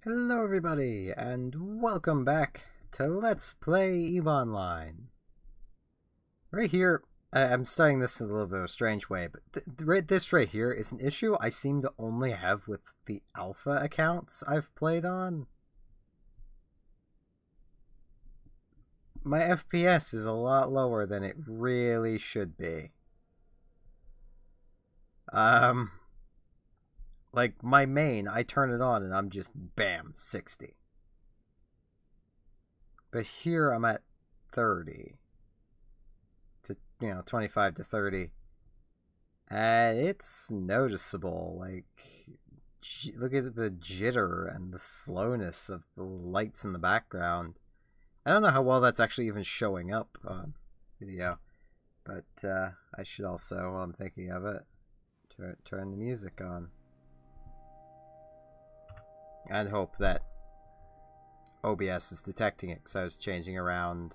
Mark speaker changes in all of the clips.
Speaker 1: Hello everybody, and welcome back to Let's Play EVE Online. Right here, I'm starting this in a little bit of a strange way, but this right here is an issue I seem to only have with the alpha accounts I've played on. My FPS is a lot lower than it really should be. Like, my main, I turn it on and I'm just, bam, 60. But here I'm at 30 to, 25 to 30. And it's noticeable. Like, look at the jitter and the slowness of the lights in the background. I don't know how well that's actually even showing up on video. But I should also, while I'm thinking of it, turn the music on. And hope that OBS is detecting it, because I was changing around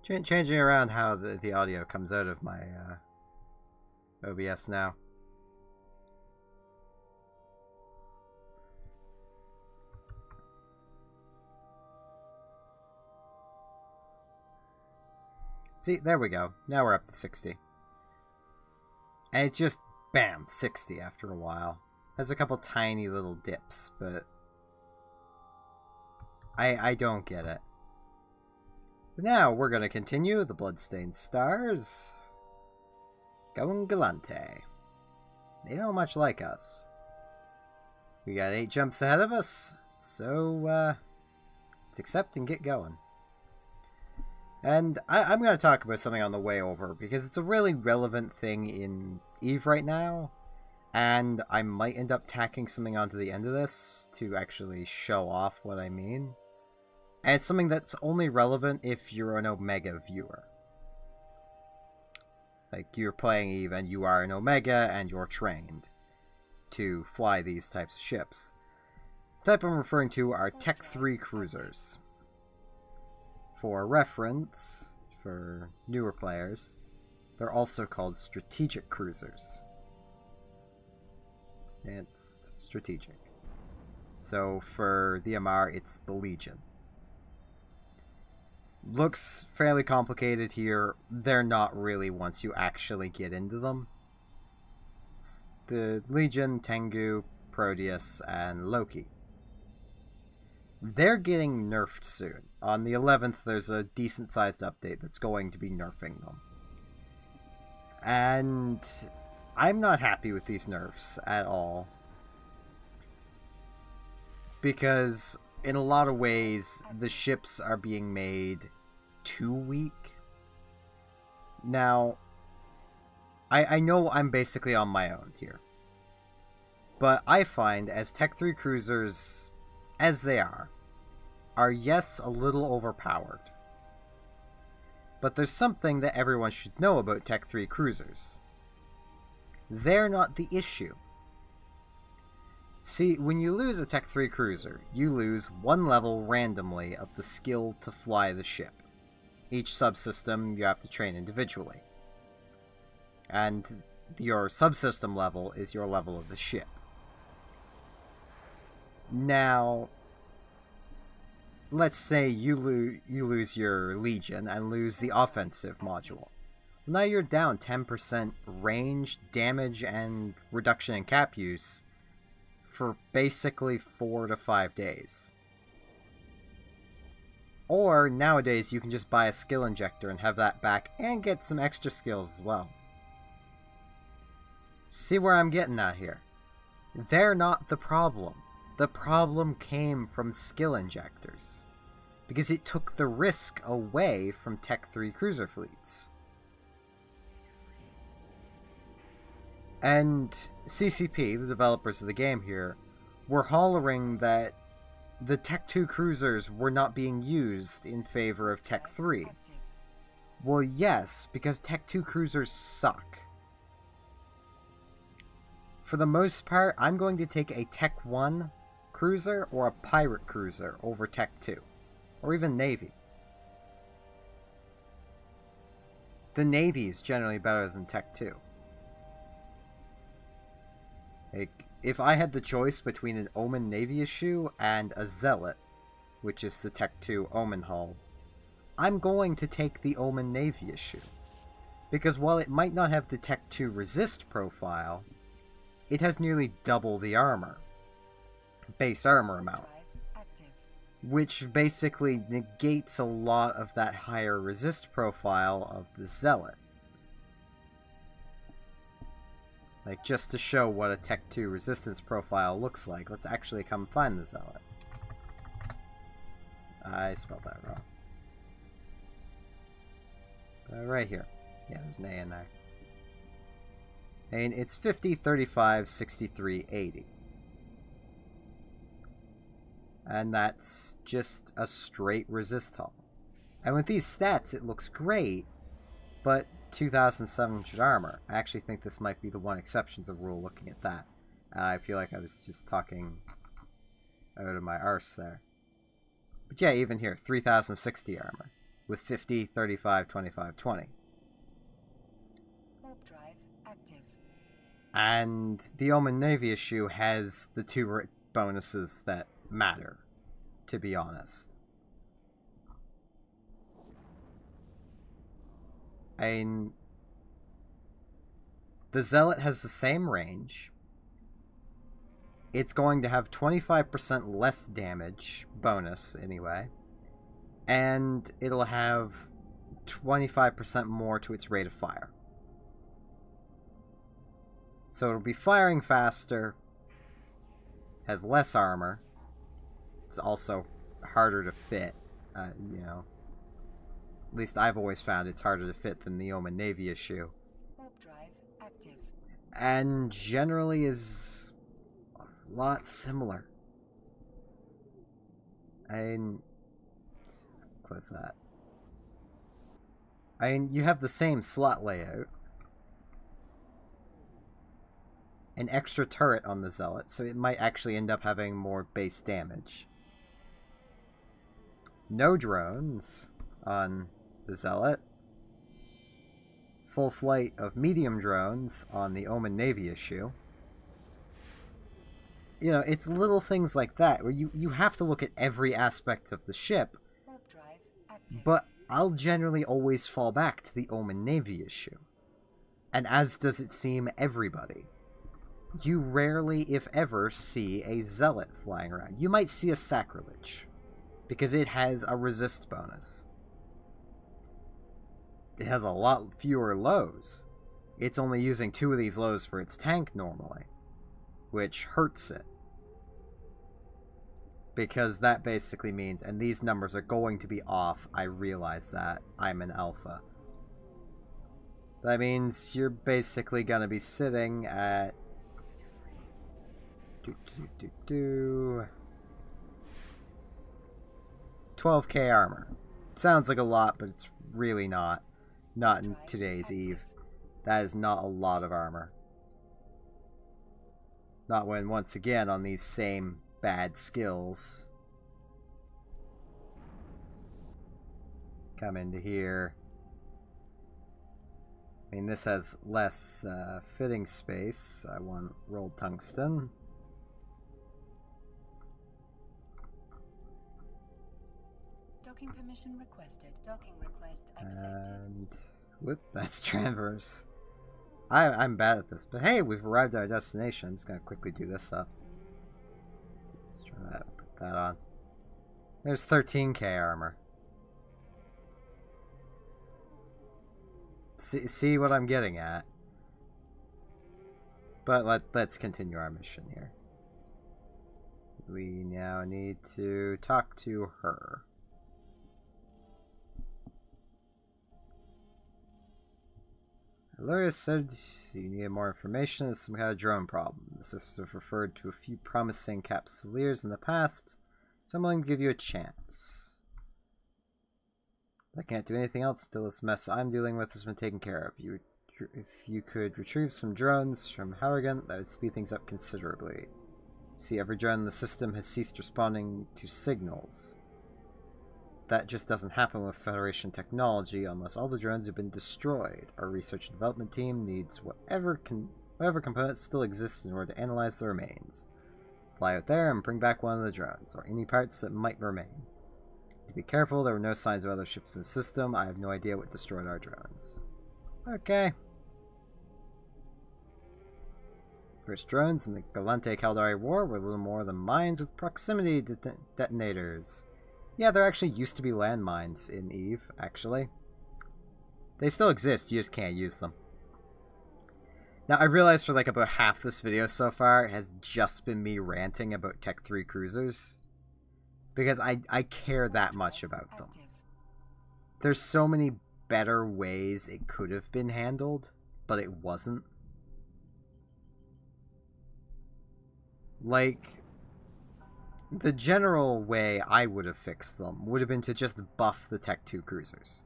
Speaker 1: changing around how the audio comes out of my OBS now. See, there we go. Now we're up to 60. And it just, bam, 60 after a while. Has a couple tiny little dips, but I don't get it. But now we're going to continue the Bloodstained Stars. Going Galante. They don't much like us. We got 8 jumps ahead of us, so let's accept and get going. And I'm going to talk about something on the way over, because it's a really relevant thing in EVE right now, and I might end up tacking something onto the end of this to actually show off what I mean. And it's something that's only relevant if you're an Omega viewer. Like, you're playing EVE and you are an Omega and you're trained to fly these types of ships. The type I'm referring to are Tech 3 cruisers. For reference, for newer players, they're also called strategic cruisers. It's strategic. So for the MR, it's the Legion. Looks fairly complicated here. They're not really once you actually get into them. It's the Legion, Tengu, Proteus, and Loki. They're getting nerfed soon. On the 11th, there's a decent-sized update that's going to be nerfing them. And I'm not happy with these nerfs at all. Because in a lot of ways, the ships are being made too weak. Now, I know I'm basically on my own here. But I find, as Tech 3 cruisers, as they are yes, a little overpowered. But there's something that everyone should know about Tech 3 cruisers. They're not the issue. See, when you lose a Tech 3 cruiser, you lose one level randomly of the skill to fly the ship. Each subsystem you have to train individually. And your subsystem level is your level of the ship. Now, let's say you lose your Legion and lose the offensive module. Now you're down 10% range, damage, and reduction in cap use for basically 4 to 5 days. Or, nowadays, you can just buy a skill injector and have that back and get some extra skills as well. See where I'm getting at here? They're not the problem. The problem came from skill injectors, because it took the risk away from Tech 3 cruiser fleets. And CCP, the developers of the game here, were hollering that the Tech 2 cruisers were not being used in favor of Tech 3. Well, yes, because Tech 2 cruisers suck. For the most part, I'm going to take a Tech 1 cruiser or a pirate cruiser over Tech 2, or even Navy. The Navy is generally better than Tech 2. Like, if I had the choice between an Omen Navy issue and a Zealot, which is the Tech 2 Omen hull, I'm going to take the Omen Navy issue. Because while it might not have the Tech 2 resist profile, it has nearly double the armor. Base armor amount. Which basically negates a lot of that higher resist profile of the Zealot. Like, just to show what a Tech 2 resistance profile looks like, let's actually come find the Zealot. I spelled that wrong. Right here. Yeah, there's an A in there. And it's 50, 35, 63, 80. And that's just a straight resist hull. And with these stats, it looks great, but 2,700 armor. I actually think this might be the one exception to the rule looking at that. I feel like I was just talking out of my arse there. But yeah, even here, 3,060 armor with 50, 35, 25, 20.
Speaker 2: Warp drive active.
Speaker 1: And the Omen Navy issue has the two bonuses that matter, to be honest. And the Zealot has the same range. It's going to have 25% less damage, bonus anyway, and it'll have 25% more to its rate of fire. So it'll be firing faster, has less armor, it's also harder to fit, you know. At least I've always found it's harder to fit than the Omen Navy issue.
Speaker 2: Warp drive active.
Speaker 1: And generally is a lot similar. Let's just close that. You have the same slot layout. An extra turret on the Zealot, so it might actually end up having more base damage. No drones on the Zealot. Full flight of medium drones on the Omen Navy issue. You know, it's little things like that, where you have to look at every aspect of the ship,
Speaker 2: Warp drive active.
Speaker 1: but I'll generally always fall back to the Omen Navy issue. And as does it seem everybody. You rarely, if ever, see a Zealot flying around. You might see a Sacrilege, because it has a resist bonus. It has a lot fewer lows. It's only using 2 of these lows for its tank normally, which hurts it. Because that basically means, and these numbers are going to be off, I realize that, I'm an alpha. That means you're basically going to be sitting at 12k armor. Sounds like a lot, but it's really not. Not in today's Eve. That is not a lot of armor. Not when, once again, on these same bad skills. Come into here. I mean, this has less fitting space. I want rolled tungsten.
Speaker 2: Docking permission requested. Docking request accepted.
Speaker 1: And whoop, that's transverse. I'm bad at this, but hey, we've arrived at our destination. I'm just gonna quickly do this up. Let's try that. Put that on. There's 13k armor. See what I'm getting at. But let's continue our mission here. We now need to talk to her. Illyria said you needed more information. There's some kind of drone problem. The system referred to a few promising capsuleers in the past, so I'm willing to give you a chance. I can't do anything else until this mess I'm dealing with has been taken care of. If you could retrieve some drones from Harrigan, that would speed things up considerably. See, every drone in the system has ceased responding to signals. That just doesn't happen with Federation technology unless all the drones have been destroyed. Our research and development team needs whatever Whatever components still exist in order to analyze the remains. Fly out there and bring back one of the drones, or any parts that might remain. Be careful, there were no signs of other ships in the system. I have no idea what destroyed our drones. Okay. First drones in the Galante-Caldari War were little more than mines with proximity detonators. Yeah, there actually used to be landmines in EVE, actually. They still exist, you just can't use them. Now, I realize for like about half this video so far, it has just been me ranting about Tech 3 cruisers. Because I care that much about them. There's so many better ways it could have been handled, but it wasn't. Like, the general way I would have fixed them would have been to just buff the Tech 2 cruisers.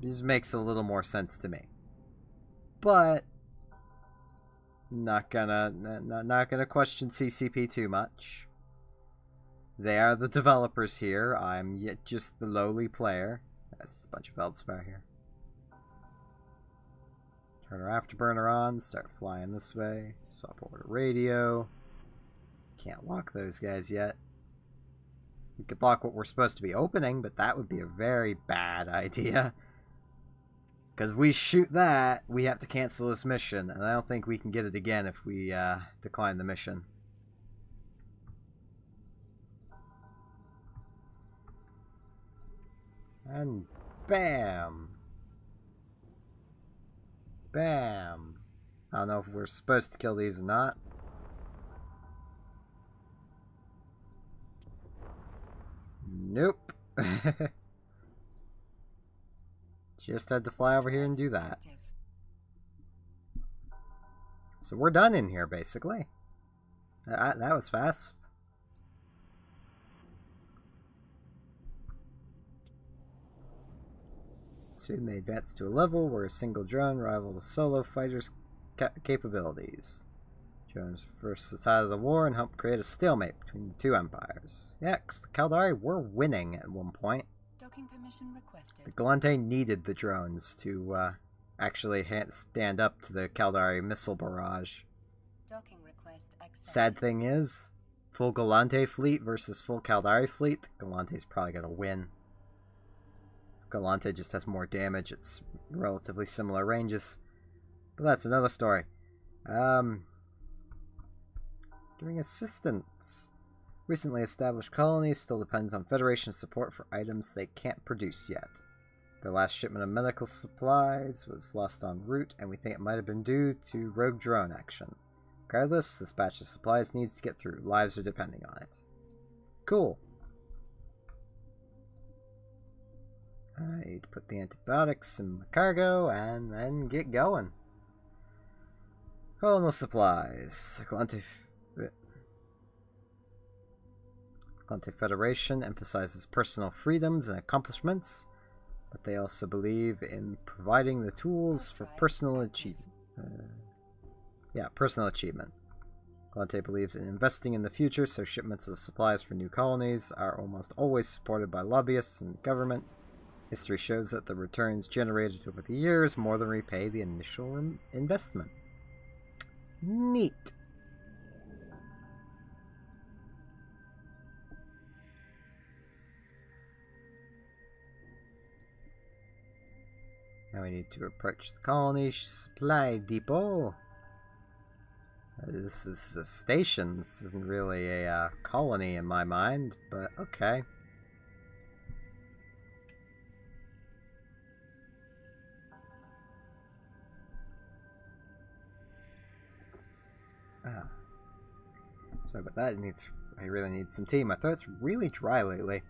Speaker 1: This makes a little more sense to me. But not gonna question CCP too much. They are the developers here. I'm yet just the lowly player. That's a bunch of Feldspar here. Turn our afterburner on, start flying this way. Swap over to radio. Can't lock those guys yet. We could lock what we're supposed to be opening, but that would be a very bad idea. Because if we shoot that, we have to cancel this mission, and I don't think we can get it again if we decline the mission. And bam! Bam! I don't know if we're supposed to kill these or not. Nope. Just had to fly over here and do that. So we're done in here, basically. That was fast. Soon they advance to a level where a single drone rivaled the solo fighter's capabilities. Drones first out of the war and helped create a stalemate between the two empires. Yeah, because the Caldari were winning at one point.
Speaker 2: Docking permission requested.
Speaker 1: The Galante needed the drones to actually stand up to the Caldari missile barrage.
Speaker 2: Docking request accepted.
Speaker 1: Sad thing is, full Galante fleet versus full Caldari fleet, the Galante's probably going to win. Galante just has more damage, it's relatively similar ranges. But that's another story. Doing assistance. Recently established colonies still depends on Federation support for items they can't produce yet. Their last shipment of medical supplies was lost en route, and we think it might have been due to rogue drone action. Regardless, this batch of supplies needs to get through. Lives are depending on it. Cool. I need to put the antibiotics in my cargo and then get going. Colonial supplies. Galante Federation emphasizes personal freedoms and accomplishments, but they also believe in providing the tools for personal achievement. Personal achievement. Galante believes in investing in the future, so shipments of supplies for new colonies are almost always supported by lobbyists and government. History shows that the returns generated over the years more than repay the initial investment. Neat. Now we need to approach the colony supply depot. This is a station. This isn't really a colony in my mind, but okay. Sorry about that. I really need some tea. My throat's really dry lately.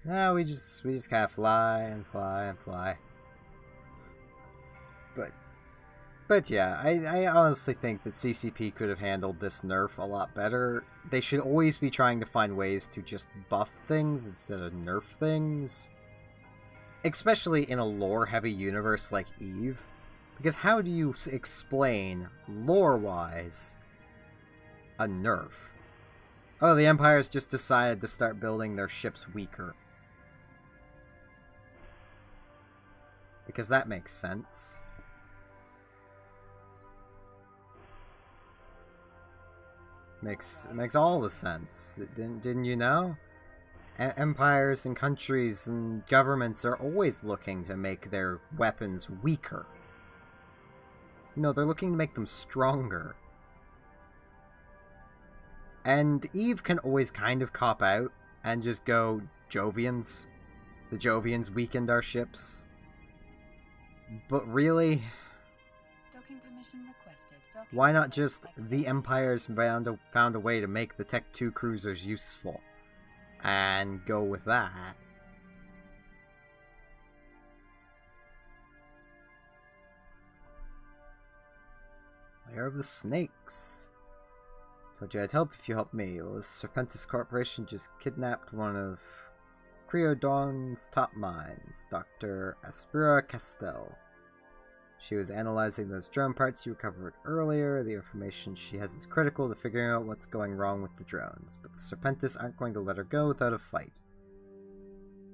Speaker 1: No, we just kind of fly and fly and fly. But yeah, I honestly think that CCP could have handled this nerf a lot better. They should always be trying to find ways to just buff things instead of nerf things. Especially in a lore-heavy universe like EVE. Because how do you explain, lore-wise, a nerf? Oh, the Empire's just decided to start building their ships weaker. Because that makes sense. Makes all the sense. Didn't you know? Empires and countries and governments are always looking to make their weapons weaker. No, they're looking to make them stronger. And Eve can always kind of cop out and just go, Jovians. The Jovians weakened our ships. But really,
Speaker 2: Docking permission requested. Docking
Speaker 1: why not just
Speaker 2: accepted.
Speaker 1: the Empire's found a way to make the Tech 2 cruisers useful? And go with that. Lair of the Snakes. Told you I'd help if you helped me. Well, the Serpentis Corporation just kidnapped one of Creodon's top minds, Dr. Aspira Castell. She was analyzing those drone parts you recovered earlier. The information she has is critical to figuring out what's going wrong with the drones, but the Serpentis aren't going to let her go without a fight.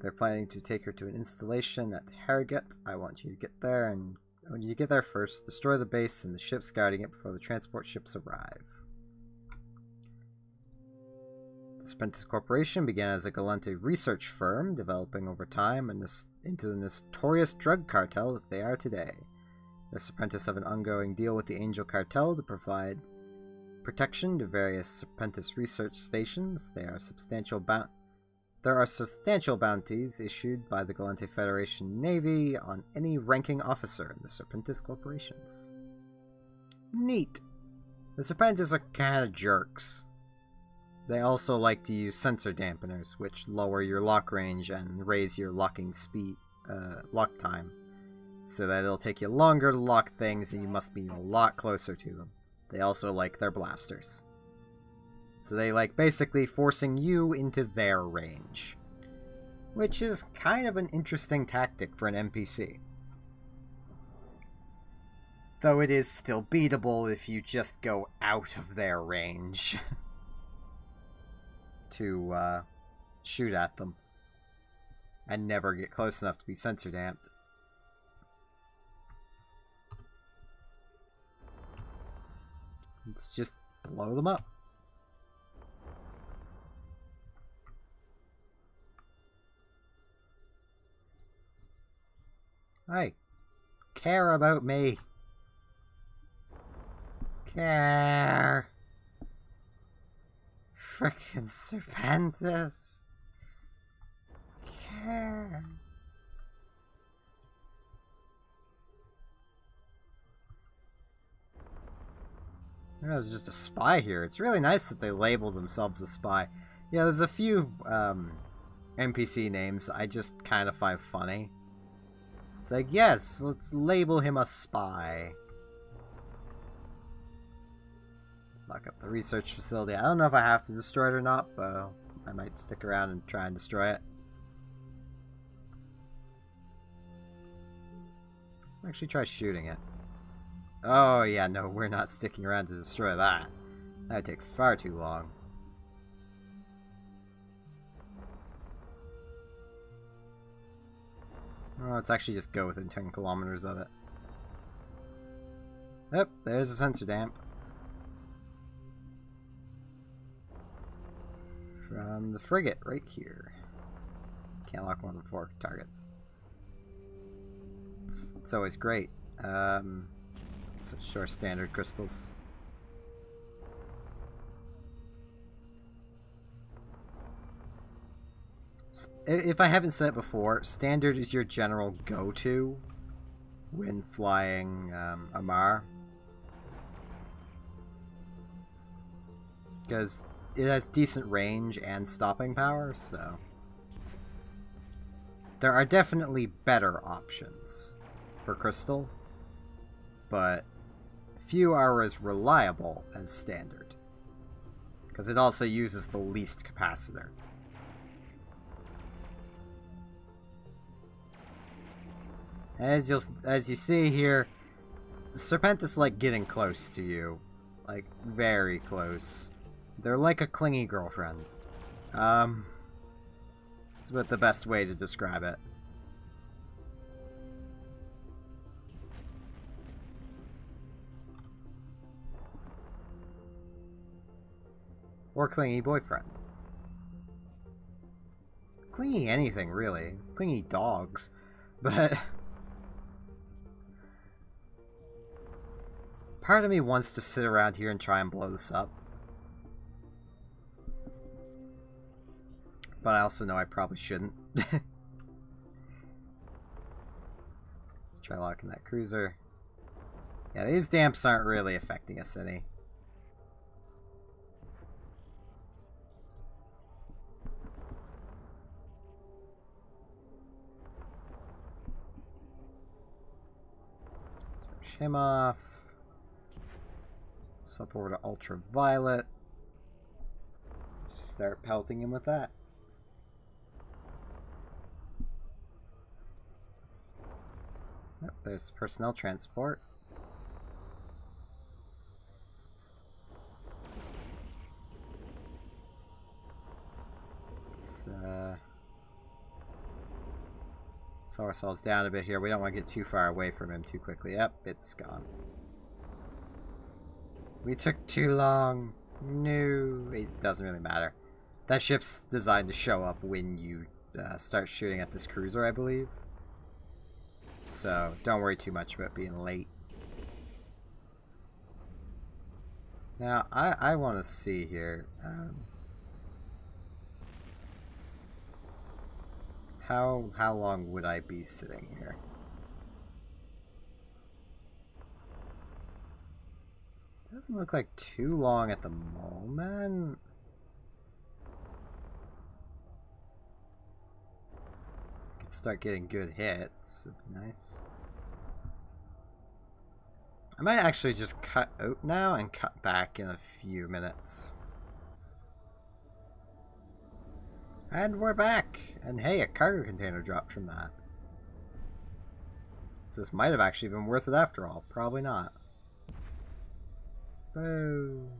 Speaker 1: They're planning to take her to an installation at Harrogate. I want you to get there, and when you get there first, destroy the base and the ships guarding it before the transport ships arrive. The Serpentis Corporation began as a Galante research firm, developing over time into the notorious drug cartel that they are today. The Serpentis have an ongoing deal with the Angel Cartel to provide protection to various Serpentis research stations. There are substantial bounties issued by the Galante Federation Navy on any ranking officer in the Serpentis corporations. Neat! The Serpentis are kinda jerks. They also like to use sensor dampeners, which lower your lock range and raise your locking speed, lock time, so that it'll take you longer to lock things and you must be a lot closer to them. They also like their blasters. So they like basically forcing you into their range, which is kind of an interesting tactic for an NPC. Though it is still beatable if you just go out of their range to shoot at them and never get close enough to be sensor damped. Let's just blow them up. Hey, care about me. Care. Frickin' Serpentis. Care. There's just a spy here. It's really nice that they label themselves a spy. Yeah, there's a few NPC names I just kind of find funny. It's like, yes, let's label him a spy. Lock up the research facility. I don't know if I have to destroy it or not, but I might stick around and try and destroy it. Actually try shooting it. Oh yeah, no, we're not sticking around to destroy that. That would take far too long. Oh, let's actually just go within 10 kilometers of it. Yep, there's a sensor damp. From the frigate, right here. Can't lock more than 4 targets. It's always great. Switch to our standard crystals. If I haven't said it before, standard is your general go-to when flying Amar. Because it has decent range and stopping power, so... There are definitely better options for crystal, but few are as reliable as standard, because it also uses the least capacitor. As you see here, Serpentis like getting close to you, like very close. They're like a clingy girlfriend. It's about the best way to describe it. Or clingy boyfriend. Clingy anything, really. Clingy dogs. But... part of me wants to sit around here and try and blow this up. But I also know I probably shouldn't. Let's try locking that cruiser. Yeah, these damps aren't really affecting us any. Switch him off. Swap over to ultraviolet. Just start pelting him with that. Yep, there's personnel transport. Let's slow ourselves down a bit here. We don't want to get too far away from him too quickly. Yep, it's gone. We took too long. No, it doesn't really matter. That ship's designed to show up when you start shooting at this cruiser, I believe. So, don't worry too much about being late. Now, I want to see here. How long would I be sitting here? Doesn't look like too long at the moment. Could start getting good hits. It'd be nice. I might actually just cut out now and cut back in a few minutes. And we're back! And hey, a cargo container dropped from that. So this might have actually been worth it after all. Probably not. Boom.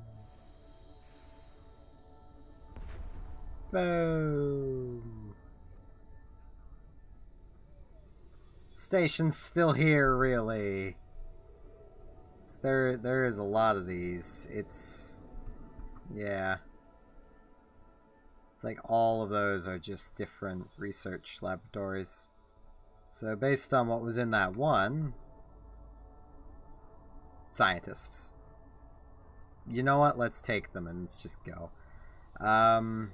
Speaker 1: Boom. Station's still here, really. There is a lot of these. It's... yeah. It's like all of those are just different research laboratories. So based on what was in that one... scientists. You know what? Let's take them and let's just go. You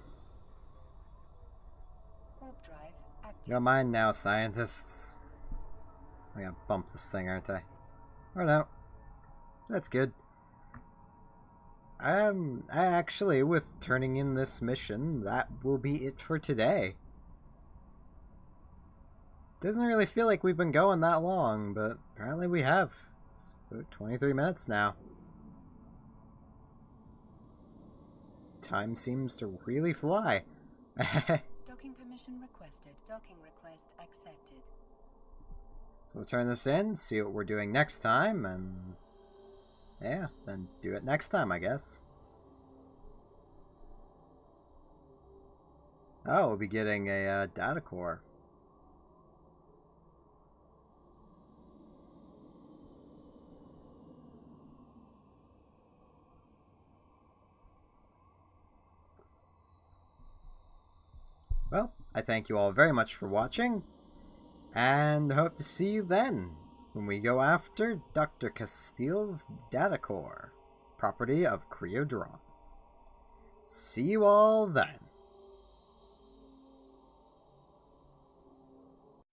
Speaker 1: don't mind now, scientists? I'm gonna bump this thing, aren't I? Or no. That's good. Actually, with turning in this mission, that will be it for today. Doesn't really feel like we've been going that long, but apparently we have. It's about 23 minutes now. Time seems to really fly.
Speaker 2: Docking permission requested. Docking request accepted.
Speaker 1: So we'll turn this in, see what we're doing next time, and yeah, then do it next time, I guess. Oh, we'll be getting a data core. Well, I thank you all very much for watching, and hope to see you then, when we go after Dr. Castile's data core, property of Creodron. See you all then.